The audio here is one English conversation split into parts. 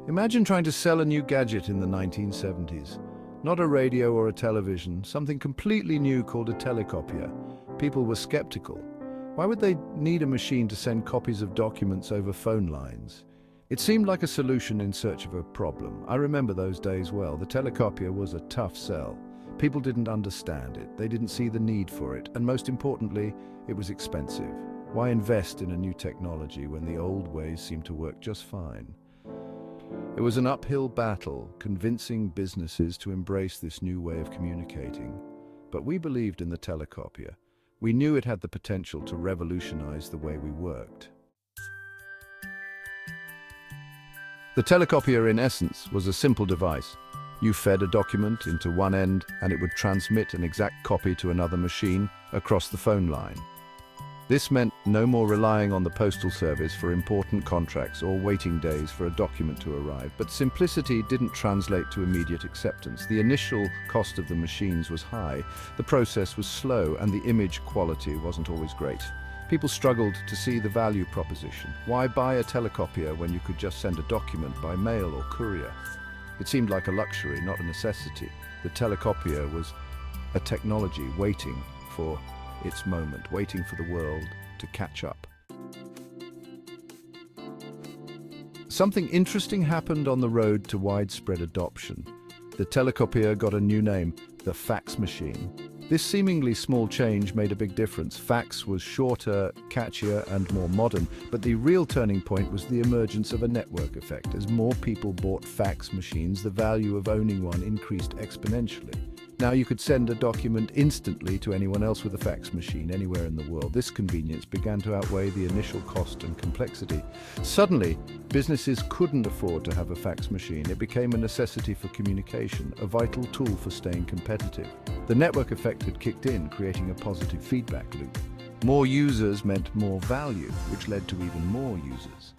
Imagine trying to sell a new gadget in the 1970s. Not a radio or a television, something completely new called a telecopier. People were skeptical. Why would they need a machine to send copies of documents over phone lines? It seemed like a solution in search of a problem. I remember those days well. The telecopier was a tough sell. People didn't understand it, they didn't see the need for it, and most importantly, it was expensive. Why invest in a new technology when the old ways seemed to work just fine? It was an uphill battle, convincing businesses to embrace this new way of communicating. But we believed in the telecopier. We knew it had the potential to revolutionize the way we worked. The telecopier, in essence, was a simple device. You fed a document into one end, and it would transmit an exact copy to another machine across the phone line. This meant no more relying on the postal service for important contracts or waiting days for a document to arrive. But simplicity didn't translate to immediate acceptance. The initial cost of the machines was high, the process was slow, and the image quality wasn't always great. People struggled to see the value proposition. Why buy a telecopier when you could just send a document by mail or courier? It seemed like a luxury, not a necessity. The telecopier was a technology waiting for its moment, waiting for the world to catch up. Something interesting happened on the road to widespread adoption. The telecopier got a new name, the fax machine. This seemingly small change made a big difference. Fax was shorter, catchier, and more modern, but the real turning point was the emergence of a network effect. As more people bought fax machines, the value of owning one increased exponentially. Now you could send a document instantly to anyone else with a fax machine anywhere in the world. This convenience began to outweigh the initial cost and complexity. Suddenly, businesses couldn't afford to have a fax machine. It became a necessity for communication, a vital tool for staying competitive. The network effect had kicked in, creating a positive feedback loop. More users meant more value, which led to even more users.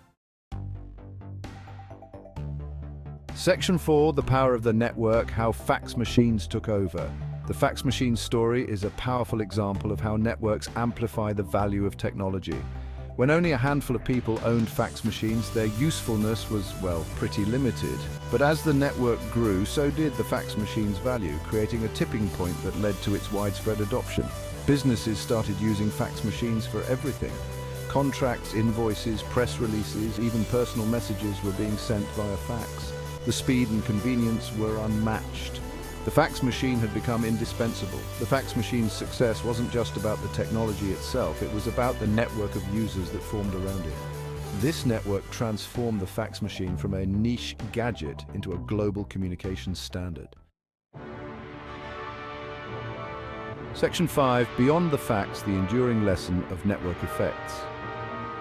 Section 4, the power of the network, how fax machines took over. The fax machine story is a powerful example of how networks amplify the value of technology. When only a handful of people owned fax machines, their usefulness was, well, pretty limited. But as the network grew, so did the fax machine's value, creating a tipping point that led to its widespread adoption. Businesses started using fax machines for everything. Contracts, invoices, press releases, even personal messages were being sent via fax. The speed and convenience were unmatched. The fax machine had become indispensable. The fax machine's success wasn't just about the technology itself, it was about the network of users that formed around it. This network transformed the fax machine from a niche gadget into a global communications standard. Section 5, Beyond the Fax, the enduring lesson of network effects.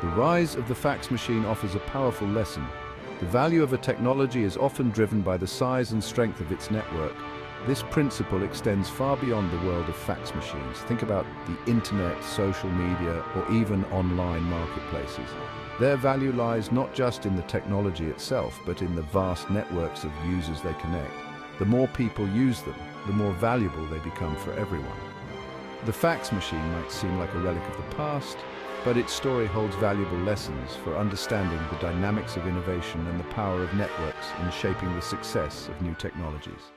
The rise of the fax machine offers a powerful lesson. The value of a technology is often driven by the size and strength of its network. This principle extends far beyond the world of fax machines. Think about the internet, social media, or even online marketplaces. Their value lies not just in the technology itself, but in the vast networks of users they connect. The more people use them, the more valuable they become for everyone. The fax machine might seem like a relic of the past, but its story holds valuable lessons for understanding the dynamics of innovation and the power of networks in shaping the success of new technologies.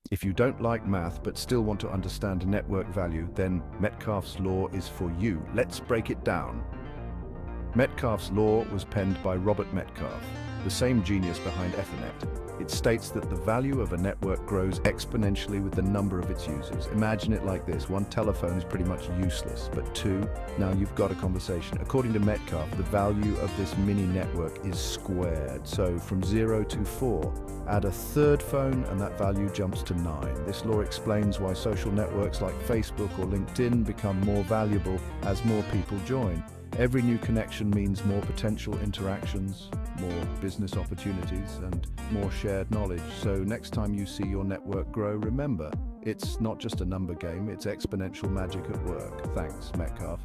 If you don't like math but still want to understand network value, then Metcalfe's law is for you. Let's break it down. Metcalfe's law was penned by Robert Metcalfe, the same genius behind Ethernet. It states that the value of a network grows exponentially with the number of its users. Imagine it like this: one telephone is pretty much useless, but two, now you've got a conversation. According to Metcalfe, the value of this mini network is squared. So from 0 to 4, add a third phone and that value jumps to 9. This law explains why social networks like Facebook or LinkedIn become more valuable as more people join. Every new connection means more potential interactions, more business opportunities, and more shared knowledge. So next time you see your network grow, remember, it's not just a number game, it's exponential magic at work. Thanks, Metcalfe.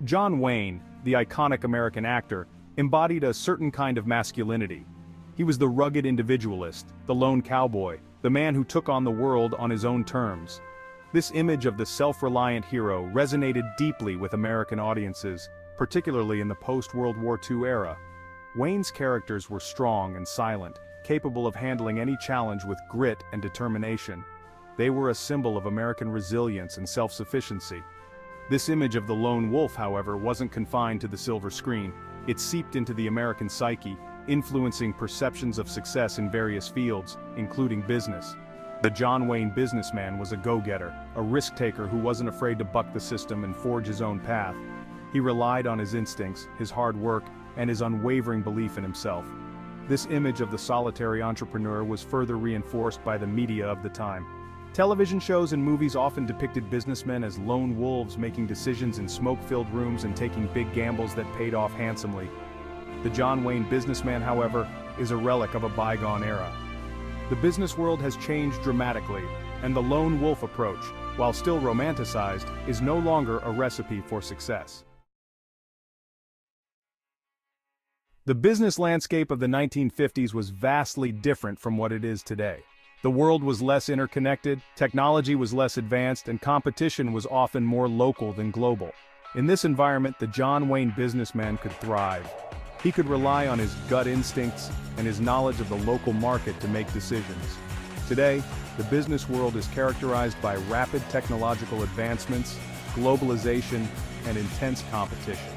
John Wayne, the iconic American actor, embodied a certain kind of masculinity. He was the rugged individualist, the lone cowboy, the man who took on the world on his own terms. This image of the self-reliant hero resonated deeply with American audiences, particularly in the post-World War II era. Wayne's characters were strong and silent, capable of handling any challenge with grit and determination. They were a symbol of American resilience and self-sufficiency. This image of the lone wolf, however, wasn't confined to the silver screen. It seeped into the American psyche, influencing perceptions of success in various fields, including business. The John Wayne businessman was a go-getter, a risk-taker who wasn't afraid to buck the system and forge his own path. He relied on his instincts, his hard work, and his unwavering belief in himself. This image of the solitary entrepreneur was further reinforced by the media of the time. Television shows and movies often depicted businessmen as lone wolves making decisions in smoke-filled rooms and taking big gambles that paid off handsomely. The John Wayne businessman, however, is a relic of a bygone era. The business world has changed dramatically, and the lone wolf approach, while still romanticized, is no longer a recipe for success. The business landscape of the 1950s was vastly different from what it is today. The world was less interconnected, technology was less advanced, and competition was often more local than global. In this environment, the John Wayne businessman could thrive. He could rely on his gut instincts and his knowledge of the local market to make decisions. Today, the business world is characterized by rapid technological advancements, globalization, and intense competition.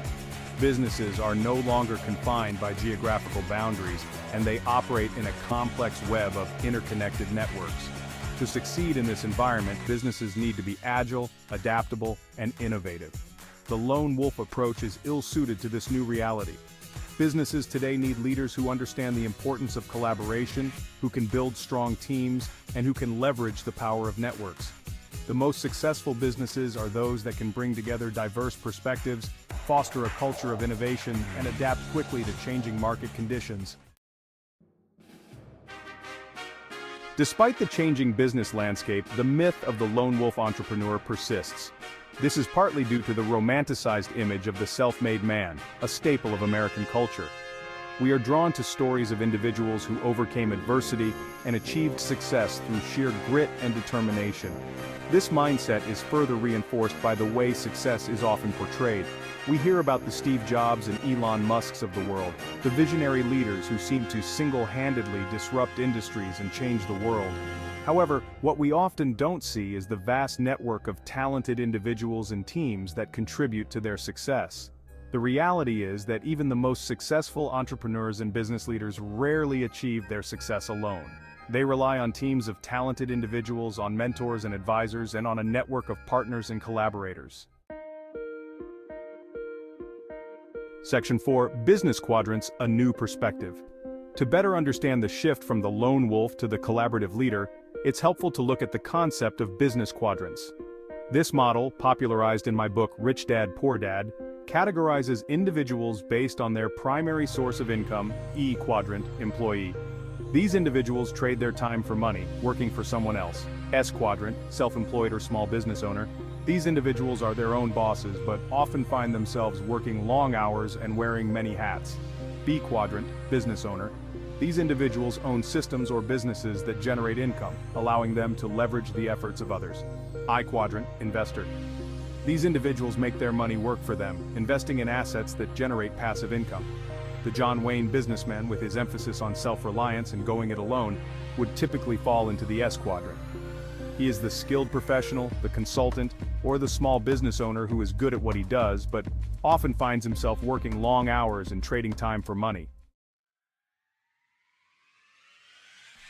Businesses are no longer confined by geographical boundaries, and they operate in a complex web of interconnected networks. To succeed in this environment, businesses need to be agile, adaptable, and innovative. The lone wolf approach is ill-suited to this new reality. Businesses today need leaders who understand the importance of collaboration, who can build strong teams, and who can leverage the power of networks. The most successful businesses are those that can bring together diverse perspectives, foster a culture of innovation, and adapt quickly to changing market conditions. Despite the changing business landscape, the myth of the lone wolf entrepreneur persists. This is partly due to the romanticized image of the self-made man, a staple of American culture. We are drawn to stories of individuals who overcame adversity and achieved success through sheer grit and determination. This mindset is further reinforced by the way success is often portrayed. We hear about the Steve Jobs and Elon Musks of the world, the visionary leaders who seem to single-handedly disrupt industries and change the world. However, what we often don't see is the vast network of talented individuals and teams that contribute to their success. The reality is that even the most successful entrepreneurs and business leaders rarely achieve their success alone. They rely on teams of talented individuals, on mentors and advisors, and on a network of partners and collaborators. Section 4. Business Quadrants, a New Perspective. To better understand the shift from the lone wolf to the collaborative leader, it's helpful to look at the concept of business quadrants. This model, popularized in my book Rich Dad, Poor Dad, categorizes individuals based on their primary source of income, E quadrant, employee. These individuals trade their time for money, working for someone else. S quadrant, self-employed or small business owner. These individuals are their own bosses, but often find themselves working long hours and wearing many hats. B quadrant, business owner. These individuals own systems or businesses that generate income, allowing them to leverage the efforts of others. I quadrant, investor. These individuals make their money work for them, investing in assets that generate passive income. The John Wayne businessman, with his emphasis on self-reliance and going it alone, would typically fall into the S quadrant. He is the skilled professional, the consultant, or the small business owner who is good at what he does, but often finds himself working long hours and trading time for money.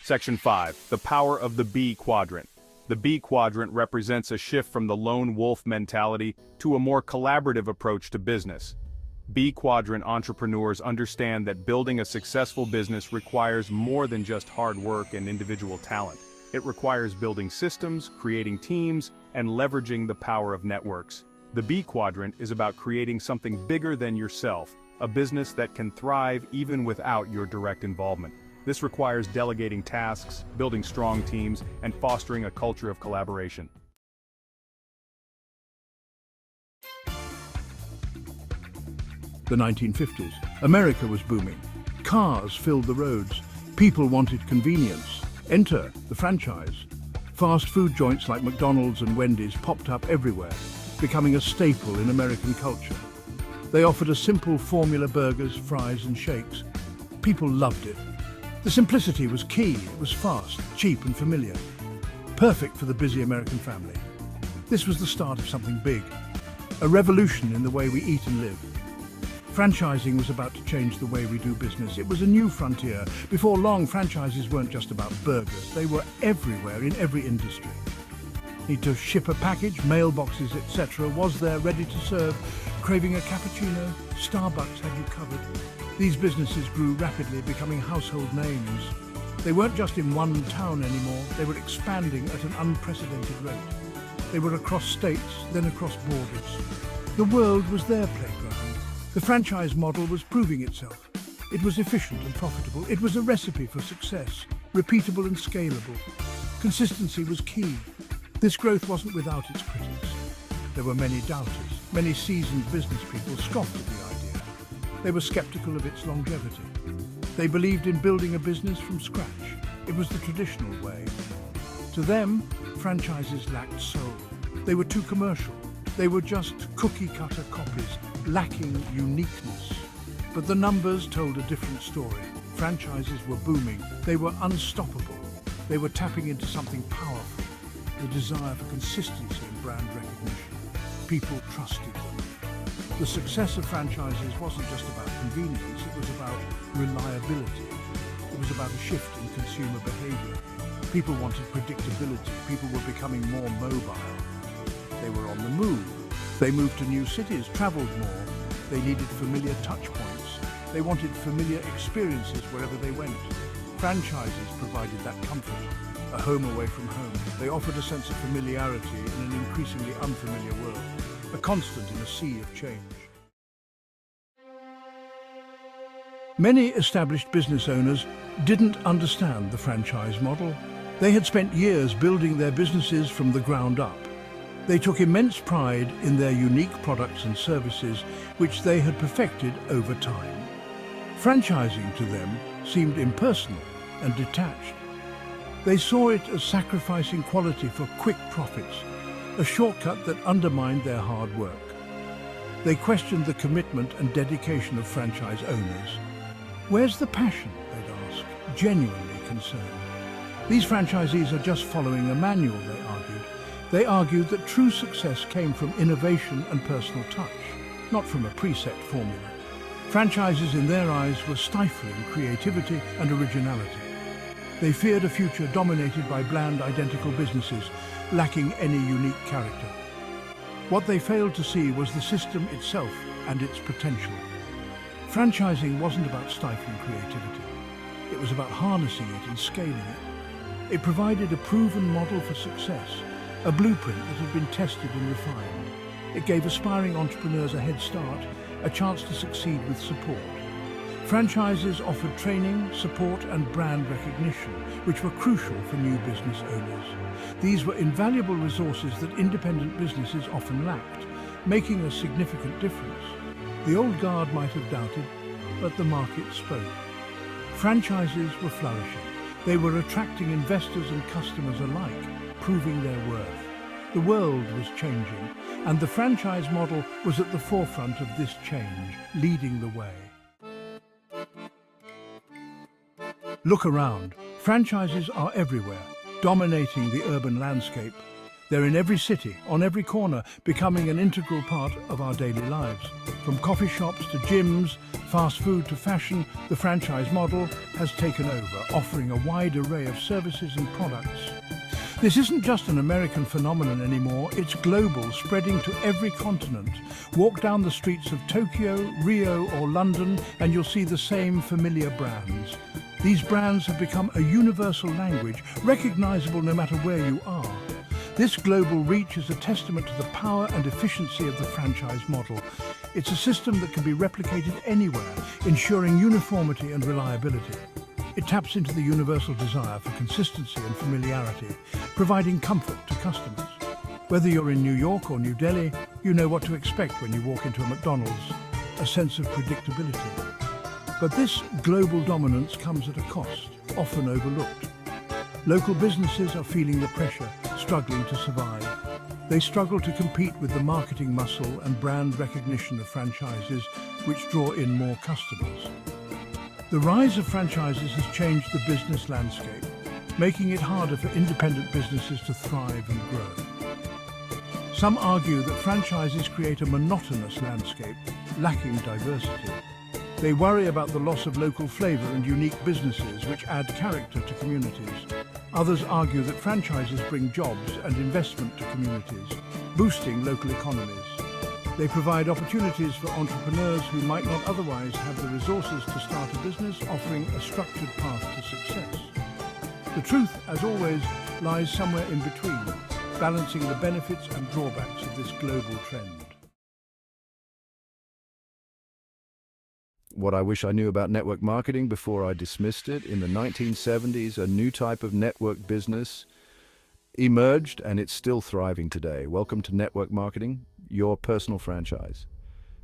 Section 5. The Power of the B Quadrant. The B Quadrant represents a shift from the lone wolf mentality to a more collaborative approach to business. B Quadrant entrepreneurs understand that building a successful business requires more than just hard work and individual talent. It requires building systems, creating teams, and leveraging the power of networks. The B Quadrant is about creating something bigger than yourself, a business that can thrive even without your direct involvement. This requires delegating tasks, building strong teams, and fostering a culture of collaboration. The 1950s. America was booming. Cars filled the roads. People wanted convenience. Enter the franchise. Fast food joints like McDonald's and Wendy's popped up everywhere, becoming a staple in American culture. They offered a simple formula: burgers, fries and shakes. People loved it. The simplicity was key. It was fast, cheap and familiar. Perfect for the busy American family. This was the start of something big, a revolution in the way we eat and live. Franchising was about to change the way we do business. It was a new frontier. Before long, franchises weren't just about burgers. They were everywhere, in every industry. Need to ship a package, mailboxes, etc. Was there, ready to serve. Craving a cappuccino? Starbucks had you covered. These businesses grew rapidly, becoming household names. They weren't just in one town anymore. They were expanding at an unprecedented rate. They were across states, then across borders. The world was their playground. The franchise model was proving itself. It was efficient and profitable. It was a recipe for success, repeatable and scalable. Consistency was key. This growth wasn't without its critics. There were many doubters. Many seasoned business people scoffed at the idea. They were skeptical of its longevity. They believed in building a business from scratch. It was the traditional way. To them, franchises lacked soul. They were too commercial. They were just cookie-cutter copies, lacking uniqueness. But the numbers told a different story. Franchises were booming. They were unstoppable. They were tapping into something powerful, the desire for consistency and brand recognition. People trusted them. The success of franchises wasn't just about convenience, it was about reliability. It was about a shift in consumer behavior. People wanted predictability. People were becoming more mobile. They were on the move. They moved to new cities, traveled more. They needed familiar touch points. They wanted familiar experiences wherever they went. Franchises provided that comfort, a home away from home. They offered a sense of familiarity in an increasingly unfamiliar world, a constant in a sea of change. Many established business owners didn't understand the franchise model. They had spent years building their businesses from the ground up. They took immense pride in their unique products and services, which they had perfected over time. Franchising to them seemed impersonal and detached. They saw it as sacrificing quality for quick profits, a shortcut that undermined their hard work. They questioned the commitment and dedication of franchise owners. Where's the passion, they'd ask, genuinely concerned. These franchisees are just following a manual, they argued. They argued that true success came from innovation and personal touch, not from a preset formula. Franchises in their eyes were stifling creativity and originality. They feared a future dominated by bland, identical businesses, lacking any unique character. What they failed to see was the system itself and its potential. Franchising wasn't about stifling creativity. It was about harnessing it and scaling it. It provided a proven model for success, a blueprint that had been tested and refined. It gave aspiring entrepreneurs a head start, a chance to succeed with support. Franchises offered training, support and brand recognition, which were crucial for new business owners. These were invaluable resources that independent businesses often lacked, making a significant difference. The old guard might have doubted, but the market spoke. Franchises were flourishing. They were attracting investors and customers alike, proving their worth. The world was changing, and the franchise model was at the forefront of this change, leading the way. Look around. Franchises are everywhere, dominating the urban landscape. They're in every city, on every corner, becoming an integral part of our daily lives. From coffee shops to gyms, fast food to fashion, the franchise model has taken over, offering a wide array of services and products. This isn't just an American phenomenon anymore, it's global, spreading to every continent. Walk down the streets of Tokyo, Rio or London and you'll see the same familiar brands. These brands have become a universal language, recognizable no matter where you are. This global reach is a testament to the power and efficiency of the franchise model. It's a system that can be replicated anywhere, ensuring uniformity and reliability. It taps into the universal desire for consistency and familiarity, providing comfort to customers. Whether you're in New York or New Delhi, you know what to expect when you walk into a McDonald's, a sense of predictability. But this global dominance comes at a cost, often overlooked. Local businesses are feeling the pressure, struggling to survive. They struggle to compete with the marketing muscle and brand recognition of franchises, which draw in more customers. The rise of franchises has changed the business landscape, making it harder for independent businesses to thrive and grow. Some argue that franchises create a monotonous landscape, lacking diversity. They worry about the loss of local flavor and unique businesses which add character to communities. Others argue that franchises bring jobs and investment to communities, boosting local economies. They provide opportunities for entrepreneurs who might not otherwise have the resources to start a business, offering a structured path to success. The truth, as always, lies somewhere in between, balancing the benefits and drawbacks of this global trend. What I wish I knew about network marketing before I dismissed it. In the 1970s, a new type of network business emerged, and it's still thriving today. Welcome to network marketing, your personal franchise.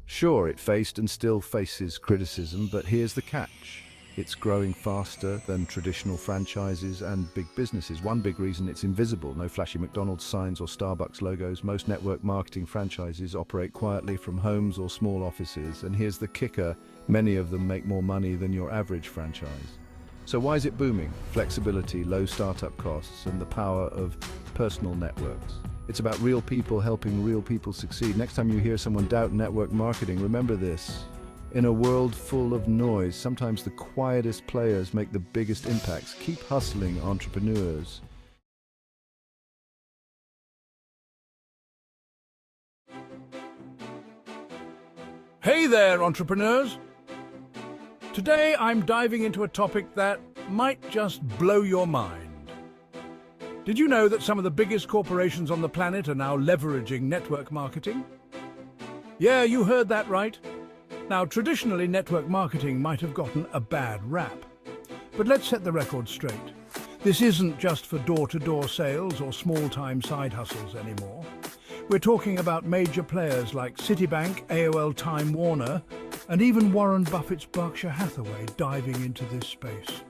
Sure, it faced and still faces criticism, but here's the catch. It's growing faster than traditional franchises and big businesses. One big reason, it's invisible. No flashy McDonald's signs or Starbucks logos. Most network marketing franchises operate quietly from homes or small offices. And here's the kicker, many of them make more money than your average franchise. So why is it booming? Flexibility, low startup costs, and the power of personal networks. It's about real people helping real people succeed. Next time you hear someone doubt network marketing, remember this. In a world full of noise, sometimes the quietest players make the biggest impacts. Keep hustling, entrepreneurs. Hey there, entrepreneurs! Today I'm diving into a topic that might just blow your mind. Did you know that some of the biggest corporations on the planet are now leveraging network marketing? Yeah, you heard that right. Now, traditionally, network marketing might have gotten a bad rap. But let's set the record straight. This isn't just for door-to-door sales or small-time side hustles anymore. We're talking about major players like Citibank, AOL Time Warner, and even Warren Buffett's Berkshire Hathaway diving into this space.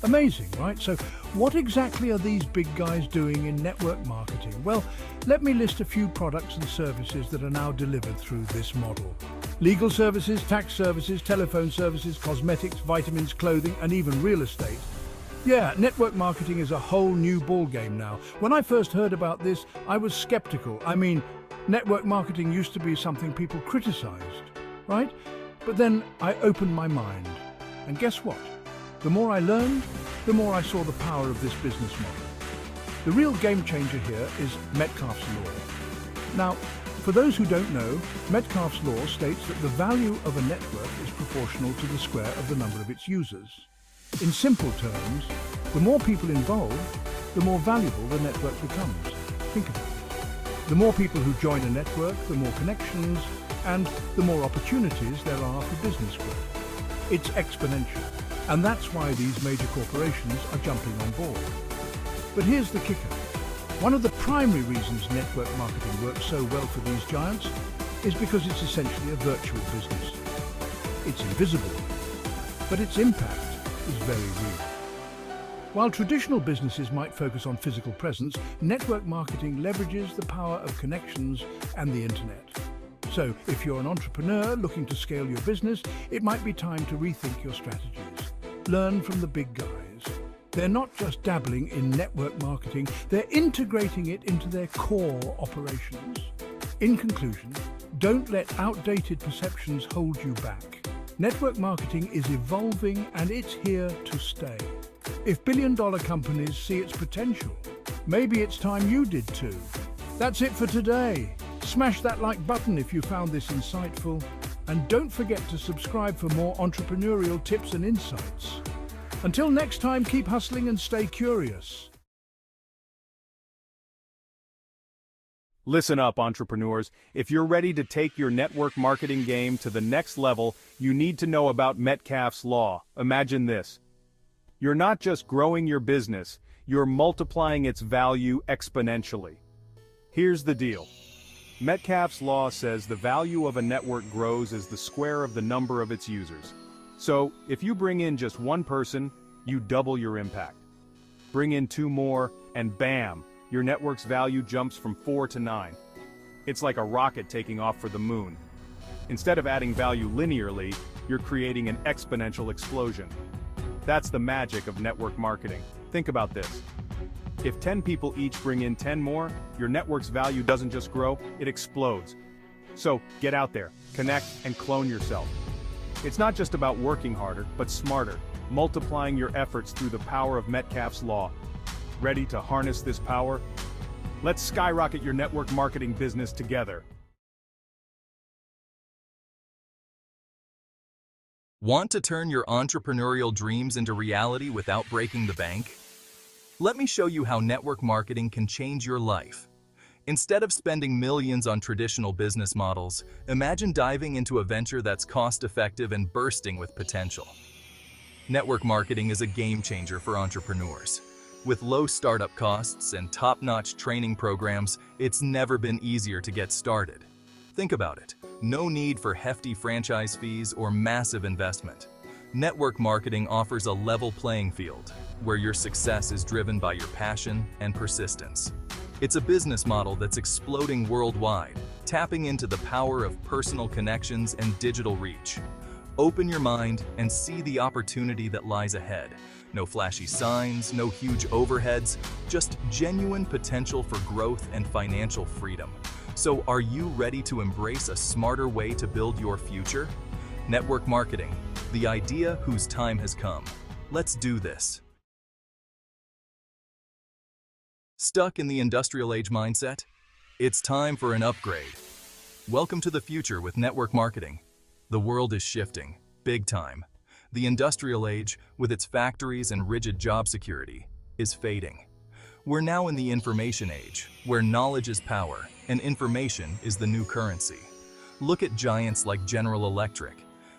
Amazing, right? So what exactly are these big guys doing in network marketing? Well, let me list a few products and services that are now delivered through this model. Legal services, tax services, telephone services, cosmetics, vitamins, clothing, and even real estate. Yeah, network marketing is a whole new ballgame now. When I first heard about this, I was skeptical. I mean, network marketing used to be something people criticized, right? But then I opened my mind. And guess what? The more I learned, the more I saw the power of this business model. The real game changer here is Metcalfe's law. Now, for those who don't know, Metcalfe's law states that the value of a network is proportional to the square of the number of its users. In simple terms, the more people involved, the more valuable the network becomes. Think about it. The more people who join a network, the more connections, and the more opportunities there are for business growth. It's exponential. And that's why these major corporations are jumping on board. But here's the kicker. One of the primary reasons network marketing works so well for these giants is because it's essentially a virtual business. It's invisible, but its impact is very real. While traditional businesses might focus on physical presence, network marketing leverages the power of connections and the internet. So if you're an entrepreneur looking to scale your business, it might be time to rethink your strategies. Learn from the big guys. They're not just dabbling in network marketing, they're integrating it into their core operations. In conclusion, don't let outdated perceptions hold you back. Network marketing is evolving and it's here to stay. If billion-dollar companies see its potential, maybe it's time you did too. That's it for today. Smash that like button if you found this insightful. And don't forget to subscribe for more entrepreneurial tips and insights. Until next time, keep hustling and stay curious. Listen up, entrepreneurs. If you're ready to take your network marketing game to the next level, you need to know about Metcalfe's law. Imagine this. You're not just growing your business, you're multiplying its value exponentially. Here's the deal. Metcalfe's law says the value of a network grows as the square of the number of its users. So, if you bring in just one person, you double your impact. Bring in 2 more, and bam, your network's value jumps from 4 to 9. It's like a rocket taking off for the moon. Instead of adding value linearly, you're creating an exponential explosion. That's the magic of network marketing. Think about this. If 10 people each bring in 10 more, your network's value doesn't just grow, it explodes. So, get out there, connect, and clone yourself. It's not just about working harder, but smarter, multiplying your efforts through the power of Metcalfe's law. Ready to harness this power? Let's skyrocket your network marketing business together. Want to turn your entrepreneurial dreams into reality without breaking the bank? Let me show you how network marketing can change your life. Instead of spending millions on traditional business models, imagine diving into a venture that's cost-effective and bursting with potential. Network marketing is a game changer for entrepreneurs. With low startup costs and top-notch training programs, it's never been easier to get started. Think about it. No need for hefty franchise fees or massive investment. Network marketing offers a level playing field, where your success is driven by your passion and persistence. It's a business model that's exploding worldwide, tapping into the power of personal connections and digital reach. Open your mind and see the opportunity that lies ahead. No flashy signs, no huge overheads, just genuine potential for growth and financial freedom. So are you ready to embrace a smarter way to build your future? Network marketing, the idea whose time has come. Let's do this. Stuck in the industrial age mindset? It's time for an upgrade. Welcome to the future with network marketing. The world is shifting, big time. The industrial age, with its factories and rigid job security, is fading. We're now in the information age, where knowledge is power and information is the new currency. Look at giants like General Electric.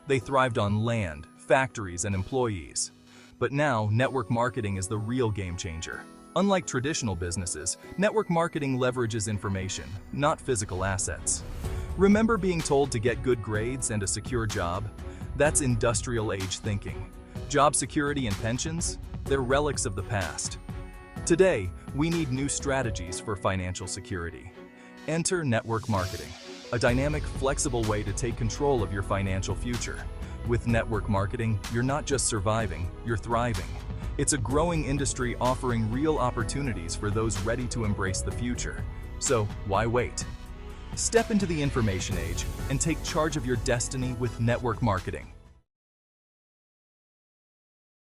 They thrived on land, factories, and employees. But now, network marketing is the real game changer. Unlike traditional businesses, network marketing leverages information, not physical assets. Remember being told to get good grades and a secure job? That's industrial age thinking. Job security and pensions? They're relics of the past. Today, we need new strategies for financial security. Enter network marketing, a dynamic, flexible way to take control of your financial future. With network marketing, you're not just surviving, you're thriving. It's a growing industry offering real opportunities for those ready to embrace the future. So, why wait? Step into the information age and take charge of your destiny with network marketing.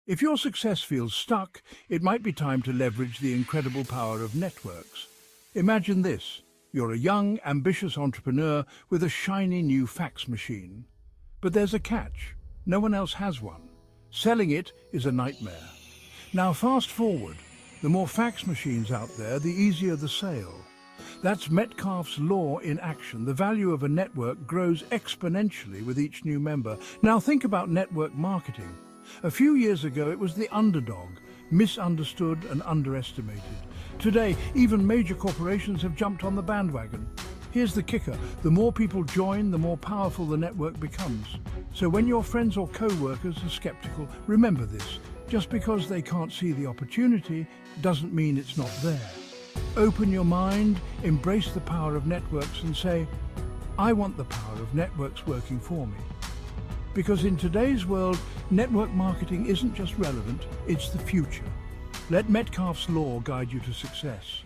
If your success feels stuck, it might be time to leverage the incredible power of networks. Imagine this. You're a young, ambitious entrepreneur with a shiny new fax machine. But there's a catch. No one else has one. Selling it is a nightmare. Now fast forward. The more fax machines out there, the easier the sale. That's Metcalfe's law in action. The value of a network grows exponentially with each new member. Now think about network marketing. A few years ago, it was the underdog, misunderstood and underestimated. Today, even major corporations have jumped on the bandwagon. Here's the kicker. The more people join, the more powerful the network becomes. So when your friends or co-workers are skeptical, remember this. Just because they can't see the opportunity doesn't mean it's not there. Open your mind, embrace the power of networks and say, I want the power of networks working for me. Because in today's world, network marketing isn't just relevant, it's the future. Let Metcalfe's law guide you to success.